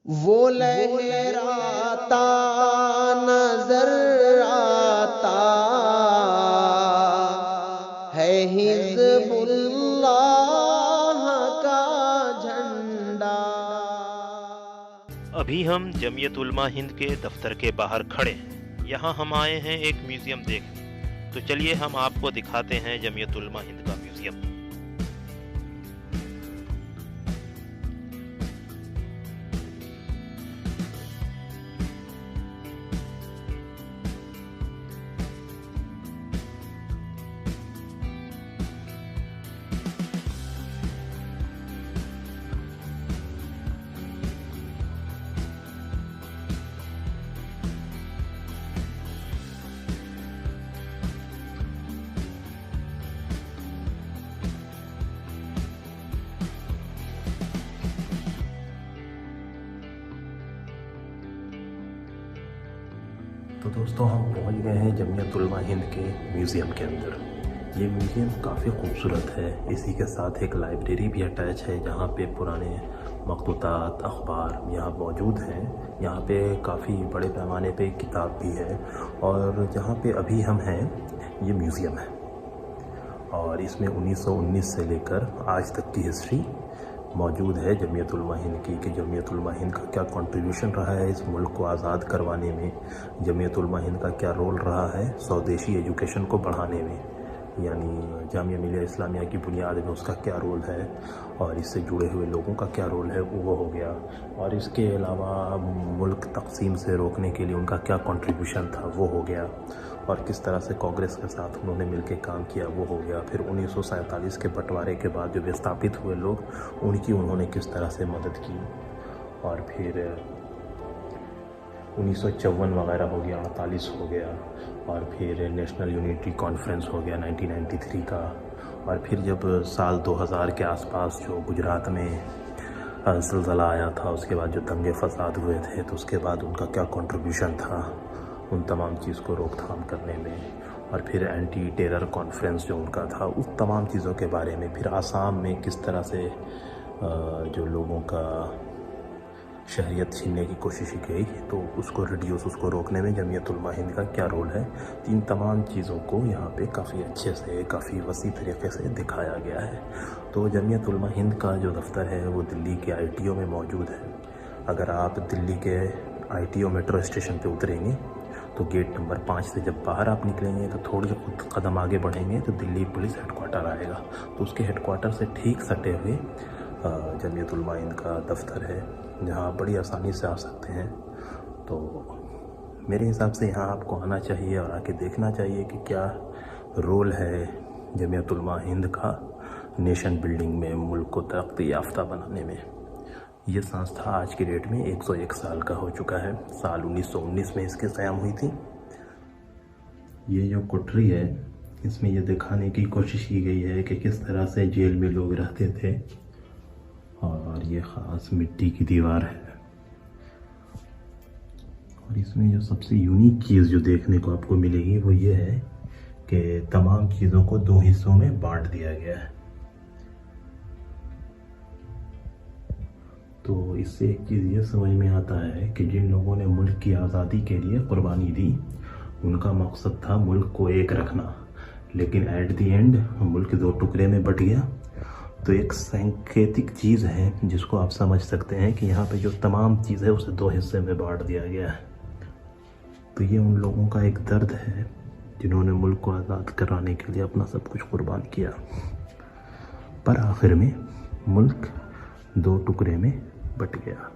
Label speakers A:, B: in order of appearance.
A: वो लहराता नजर आता है हिज़्बुल्लाह का झंडा।
B: अभी हम जमीयत उलमा हिंद के दफ्तर के बाहर खड़े हैं। यहाँ हम आए हैं एक म्यूजियम देखने। तो चलिए हम आपको दिखाते हैं जमीयत उलमा हिंद का म्यूजियम।
C: तो दोस्तों हम पहुंच गए हैं जमीयत उलमा हिंद के म्यूज़ियम के अंदर। ये म्यूज़ियम काफ़ी खूबसूरत है। इसी के साथ एक लाइब्रेरी भी अटैच है जहाँ पे पुराने मखतूतात अखबार यहाँ मौजूद हैं। यहाँ पे काफ़ी बड़े पैमाने पे किताब भी है और जहाँ पे अभी हम हैं ये म्यूज़ियम है और इसमें 1919 से लेकर आज तक की हिस्ट्री मौजूद है जमीयत उलमा हिंद की कि जमीयत उलमा हिंद का क्या कंट्रीब्यूशन रहा है इस मुल्क को आज़ाद करवाने में, जमीयत उलमा हिंद का क्या रोल रहा है स्वदेशी एजुकेशन को बढ़ाने में, यानी जामिया मिलिया इस्लामिया की बुनियाद में उसका क्या रोल है और इससे जुड़े हुए लोगों का क्या रोल है वो हो गया। और इसके अलावा मुल्क तकसीम से रोकने के लिए उनका क्या कंट्रीब्यूशन था वो हो गया और किस तरह से कांग्रेस के साथ उन्होंने मिलकर काम किया वो हो गया। फिर 1947 के बंटवारे के बाद जो विस्थापित हुए लोग उनकी उन्होंने किस तरह से मदद की और फिर 1954 वगैरह हो गया, 48 हो गया और फिर नेशनल यूनिटी कॉन्फ्रेंस हो गया 1993 का। और फिर जब साल 2000 के आसपास जो गुजरात में ज़लज़ला आया था उसके बाद जो दंगे फसाद हुए थे तो उसके बाद उनका क्या कंट्रीब्यूशन था उन तमाम चीज़ को रोकथाम करने में। और फिर एंटी टेरर कॉन्फ्रेंस जो उनका था उस तमाम चीज़ों के बारे में। फिर आसाम में किस तरह से जो लोगों का शहरियत छीनने की कोशिश की तो उसको रिड्यूस उसको रोकने में जमीयत उलमा हिंद का क्या रोल है, इन तमाम चीज़ों को यहाँ पे काफ़ी अच्छे से काफ़ी वसी तरीके से दिखाया गया है। तो जमीयत उलमा हिंद का जो दफ्तर है वो दिल्ली के ITO में मौजूद है। अगर आप दिल्ली के ITO मेट्रो स्टेशन पे उतरेंगे तो गेट नंबर 5 से जब बाहर आप निकलेंगे तो थोड़े से कदम आगे बढ़ेंगे तो दिल्ली पुलिस हेडक्वार्टर आएगा। तो उसके हेडक्वार्टर से ठीक सटे हुए जमीयत उलमा हिंद का दफ्तर है जहाँ आप बड़ी आसानी से आ सकते हैं। तो मेरे हिसाब से यहाँ आपको आना चाहिए और आके देखना चाहिए कि क्या रोल है जमीयत उलमा हिंद का नेशन बिल्डिंग में, मुल्क को तरक्की याफ्ता बनाने में। ये संस्था आज की डेट में 101 साल का हो चुका है। साल 1919 में इसकी क़याम हुई थी। ये जो कोठरी है इसमें ये दिखाने की कोशिश की गई है कि किस तरह से जेल में लोग रहते थे और ये ख़ास मिट्टी की दीवार है। और इसमें जो सबसे यूनिक चीज़ जो देखने को आपको मिलेगी वो ये है कि तमाम चीज़ों को 2 हिस्सों में बांट दिया गया है। तो इससे एक चीज़ ये समझ में आता है कि जिन लोगों ने मुल्क की आज़ादी के लिए कुर्बानी दी उनका मकसद था मुल्क को एक रखना, लेकिन एट दी एंड मुल्क 2 टुकड़े में बट गया। तो एक सांकेतिक चीज़ है जिसको आप समझ सकते हैं कि यहाँ पे जो तमाम चीज़ है उसे 2 हिस्से में बांट दिया गया है। तो ये उन लोगों का एक दर्द है जिन्होंने मुल्क को आज़ाद कराने के लिए अपना सब कुछ कुर्बान किया, पर आखिर में मुल्क 2 टुकड़े में बट गया।